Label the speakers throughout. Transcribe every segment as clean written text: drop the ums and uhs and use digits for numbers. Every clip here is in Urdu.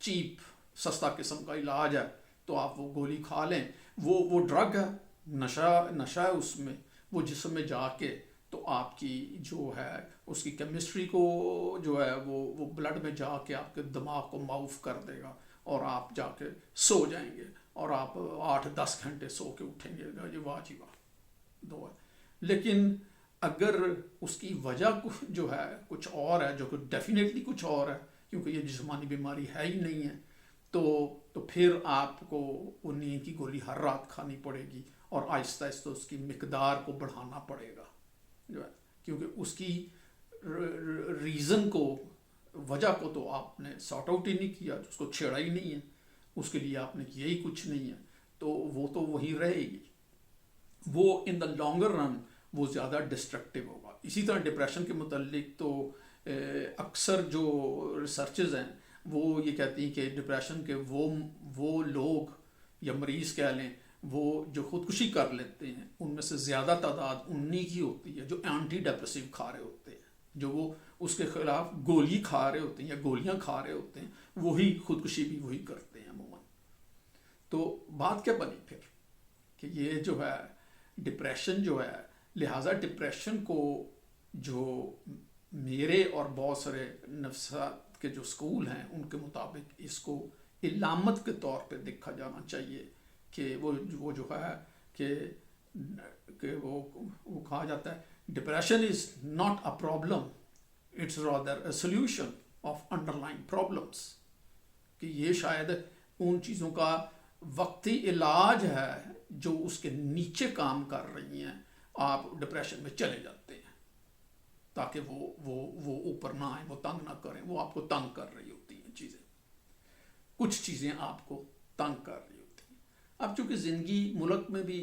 Speaker 1: چیپ سستا قسم کا علاج ہے تو آپ وہ گولی کھا لیں، وہ ڈرگ ہے، نشہ ہے اس میں، وہ جسم میں جا کے تو آپ کی جو ہے اس کی کیمسٹری کو جو ہے وہ بلڈ میں جا کے آپ کے دماغ کو معاف کر دے گا، اور آپ جا کے سو جائیں گے، اور آپ 8-10 گھنٹے سو کے اٹھیں گے، جی واہ جی واہ دو ہے۔ لیکن اگر اس کی وجہ جو ہے کچھ اور ہے، جو کہ ڈیفینیٹلی کچھ اور ہے، کیونکہ یہ جسمانی بیماری ہے ہی نہیں ہے، تو پھر آپ کو وہ نیند کی گولی ہر رات کھانی پڑے گی، اور آہستہ آہستہ اس کی مقدار کو بڑھانا پڑے گا جو ہے، کیونکہ اس کی ریزن کو، وجہ کو تو آپ نے سارٹ آؤٹ ہی نہیں کیا، اس کو چھیڑا ہی نہیں ہے، اس کے لیے آپ نے کیا ہی کچھ نہیں ہے، تو وہ تو وہی رہے گی، وہ ان دا لانگر رن وہ زیادہ ڈسٹرکٹیو ہوگا۔ اسی طرح ڈپریشن کے متعلق تو اکثر جو ریسرچز ہیں وہ یہ کہتی ہیں کہ ڈپریشن کے وہ لوگ یا مریض کہہ لیں، وہ جو خودکشی کر لیتے ہیں ان میں سے زیادہ تعداد انہی کی ہوتی ہے جو اینٹی ڈپریسو کھا رہے ہوتے ہیں، جو وہ اس کے خلاف گولی کھا رہے ہوتے ہیں یا گولیاں کھا رہے ہوتے ہیں، وہی خودکشی بھی وہی کرتے ہیں عموماً۔ تو بات کیا بنی پھر کہ یہ جو ہے ڈپریشن جو ہے، لہٰذا ڈپریشن کو جو میرے اور بہت سارے نفسیات کے جو اسکول ہیں ان کے مطابق اس کو علامت کے طور پہ دیکھا جانا چاہیے کہ وہ جو ہے کہ وہ کہا جاتا ہے depression is not a problem, it's rather a solution of underlying problems, کہ یہ شاید ان چیزوں کا وقتی علاج ہے جو اس کے نیچے کام کر رہی ہیں، آپ ڈپریشن میں چلے جاتے ہیں تاکہ وہ اوپر نہ آئیں، وہ تنگ نہ کریں، وہ آپ کو تنگ کر رہی ہوتی ہیں چیزیں، کچھ چیزیں آپ کو تنگ کر رہی ہوتی ہیں۔ اب چونکہ زندگی ملک میں بھی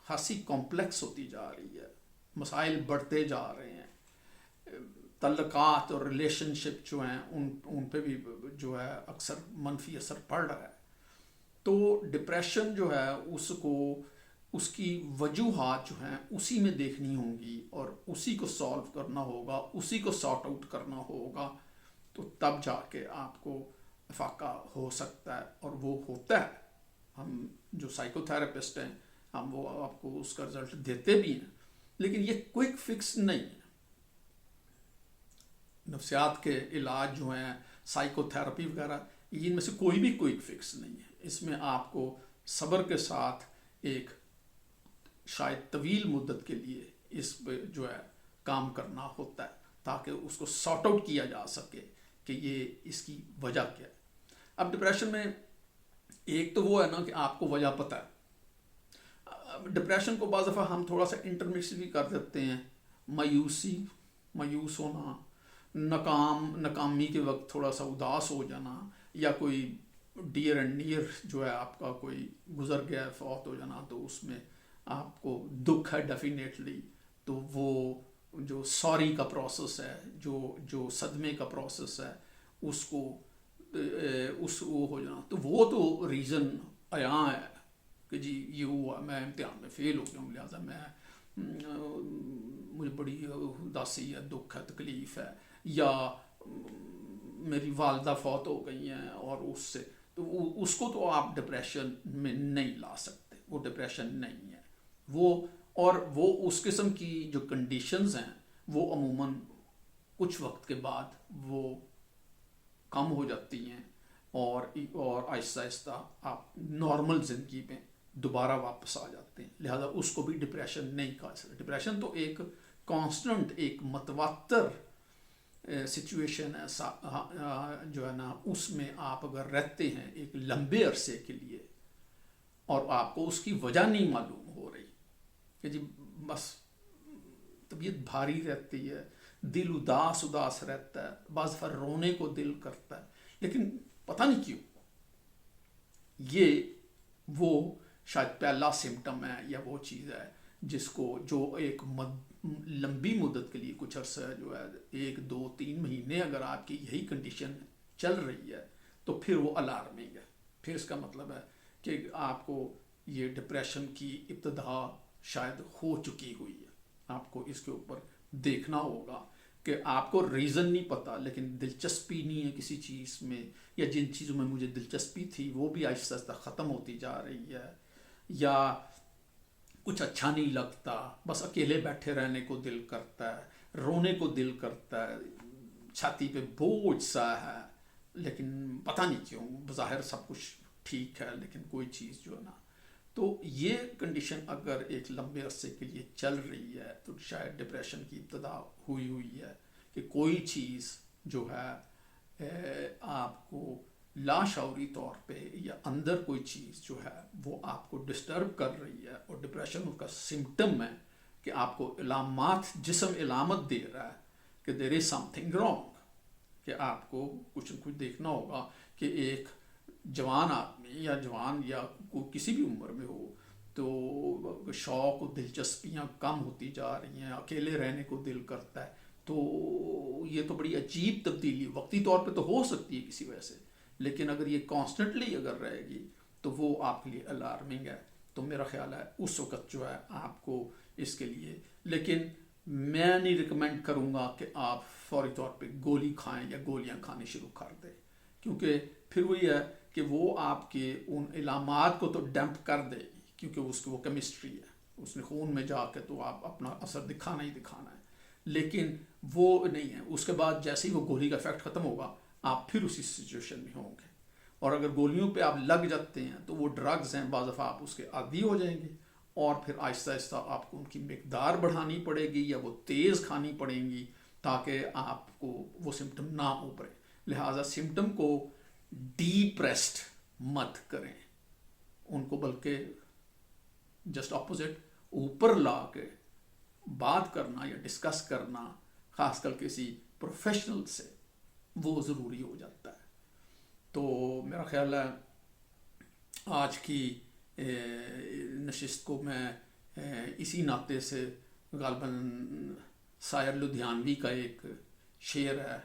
Speaker 1: خاصی کمپلیکس ہوتی جا رہی ہے، مسائل بڑھتے جا رہے ہیں، تعلقات اور ریلیشن شپ جو ہیں ان پہ بھی جو ہے اکثر منفی اثر پڑ رہا ہے، تو ڈپریشن جو ہے اس کی وجوہات جو ہیں اسی میں دیکھنی ہوں گی، اور اسی کو سالو کرنا ہوگا، اسی کو سارٹ آؤٹ کرنا ہوگا، تو تب جا کے آپ کو افاقہ ہو سکتا ہے، اور وہ ہوتا ہے۔ ہم جو سائیکو تھراپسٹ ہیں ہم وہ آپ کو اس کا رزلٹ دیتے بھی ہیں، لیکن یہ کوئک فکس نہیں ہے۔ نفسیات کے علاج جو ہیں، سائیکو تھراپی وغیرہ، ان میں سے کوئی بھی کوئک فکس نہیں ہے، اس میں آپ کو صبر کے ساتھ ایک شاید طویل مدت کے لیے اس پہ جو ہے کام کرنا ہوتا ہے تاکہ اس کو سارٹ آؤٹ کیا جا سکے کہ یہ اس کی وجہ کیا ہے۔ اب ڈپریشن میں ایک تو وہ ہے نا کہ آپ کو وجہ پتہ ہے، ڈپریشن کو بعض دفعہ ہم تھوڑا سا انٹرمکس بھی کر دیتے ہیں، مایوس ہونا، ناکامی کے وقت تھوڑا سا اداس ہو جانا، یا کوئی ڈیئر اینڈ نیئر جو ہے آپ کا کوئی گزر گیا ہے، فوت ہو جانا، تو اس میں آپ کو دکھ ہے ڈیفینیٹلی، تو وہ جو سوری کا پروسیس ہے، جو صدمے کا پروسیس ہے، اس کو وہ ہو جانا، تو وہ تو ریزن عیاں ہے کہ جی یہ ہوا، میں امتحان میں فیل ہو گیا ہوں، لہٰذا مجھے بڑی اداسی ہے، دکھ ہے، تکلیف ہے، یا میری والدہ فوت ہو گئی ہیں، اور اس کو تو آپ ڈپریشن میں نہیں لا سکتے، وہ ڈپریشن نہیں ہے وہ اس قسم کی جو کنڈیشنز ہیں وہ عموماً کچھ وقت کے بعد وہ کم ہو جاتی ہیں، اور آہستہ آہستہ آپ نارمل زندگی میں دوبارہ واپس آ جاتے ہیں، لہذا اس کو بھی ڈپریشن نہیں کہا سکتے۔ ڈپریشن تو ایک کانسٹنٹ، ایک متواتر سچویشن ہے جو ہے نا، اس میں آپ اگر رہتے ہیں ایک لمبے عرصے کے لیے اور آپ کو اس کی وجہ نہیں معلوم ہو رہی کہ جی بس طبیعت بھاری رہتی ہے، دل اداس رہتا ہے، بعض دفعہ رونے کو دل کرتا ہے، لیکن پتہ نہیں کیوں، یہ وہ شاید پہلا سمٹم ہے یا وہ چیز ہے جس کو جو ایک لمبی مدت کے لیے کچھ عرصہ جو ہے 1-2-3 مہینے اگر آپ کی یہی کنڈیشن چل رہی ہے تو پھر وہ الارمنگ ہے، پھر اس کا مطلب ہے کہ آپ کو یہ ڈپریشن کی ابتدا شاید ہو چکی ہوئی ہے، آپ کو اس کے اوپر دیکھنا ہوگا کہ آپ کو ریزن نہیں پتا لیکن دلچسپی نہیں ہے کسی چیز میں، یا جن چیزوں میں مجھے دلچسپی تھی وہ بھی آہستہ آہستہ ختم ہوتی جا رہی ہے، یا کچھ اچھا نہیں لگتا، بس اکیلے بیٹھے رہنے کو دل کرتا ہے، رونے کو دل کرتا ہے، چھاتی پہ بوجھ سا ہے، لیکن پتہ نہیں کیوں بظاہر سب کچھ ٹھیک ہے لیکن کوئی چیز جو ہے نا، تو یہ کنڈیشن اگر ایک لمبے عرصے کے لیے چل رہی ہے تو شاید ڈپریشن کی ابتدا ہوئی ہے کہ کوئی چیز جو ہے آپ کو لاشعوری طور پہ یا اندر کوئی چیز جو ہے وہ آپ کو ڈسٹرب کر رہی ہے، اور ڈپریشن کا سمٹم ہے کہ آپ کو علامات، جسم علامت دے رہا ہے کہ دیر از سم تھنگ رانگ، کہ آپ کو کچھ نہ کچھ دیکھنا ہوگا کہ ایک جوان آدمی یا جوان یا کسی بھی عمر میں ہو تو شوق و دلچسپیاں کم ہوتی جا رہی ہیں، اکیلے رہنے کو دل کرتا ہے، تو یہ تو بڑی عجیب تبدیلی وقتی طور پہ تو ہو سکتی ہے کسی وجہ سے، لیکن اگر یہ کانسٹنٹلی اگر رہے گی تو وہ آپ کے لیے الارمنگ ہے۔ تو میرا خیال ہے اس وقت جو ہے آپ کو اس کے لیے، لیکن میں نہیں ریکمینڈ کروں گا کہ آپ فوری طور پہ گولی کھائیں یا گولیاں کھانی شروع کر دیں، کیونکہ پھر وہی ہے کہ وہ آپ کے ان علامات کو تو ڈمپ کر دے گی، کیونکہ اس کی وہ کیمسٹری ہے، اس نے خون میں جا کے تو آپ اپنا اثر دکھانا ہی دکھانا ہے، لیکن وہ نہیں ہے، اس کے بعد جیسے ہی وہ گولی کا افیکٹ ختم ہوگا آپ پھر اسی سچویشن میں ہوں گے، اور اگر گولیوں پہ آپ لگ جاتے ہیں تو وہ ڈرگز ہیں، بعض دفعہ آپ اس کے عادی ہو جائیں گے، اور پھر آہستہ آہستہ آپ کو ان کی مقدار بڑھانی پڑے گی یا وہ تیز کھانی پڑیں گی تاکہ آپ کو وہ سمٹم نہ ابھرے، لہٰذا سمٹم کو ڈیپریسڈ مت کریں ان کو، بلکہ جسٹ اپوزٹ اوپر لا کے بات کرنا یا ڈسکس کرنا، خاص کر کسی پروفیشنل سے، وہ ضروری ہو جاتا ہے۔ تو میرا خیال ہے آج کی نشست کو میں اسی ناطے سے، غالباً سائر لدھیانوی کا ایک شعر ہے،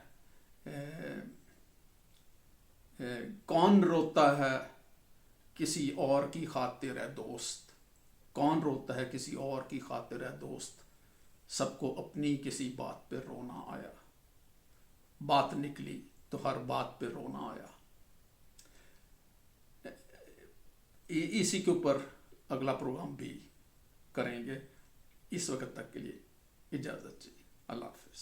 Speaker 1: کون روتا ہے کسی اور کی خاطر ہے دوست، کون روتا ہے کسی اور کی خاطر ہے دوست، سب کو اپنی کسی بات پہ رونا آیا، بات نکلی تو ہر بات پہ رونا آیا۔ اسی کے اوپر اگلا پروگرام بھی کریں گے، اس وقت تک کے لیے اجازت چاہیے، اللہ حافظ۔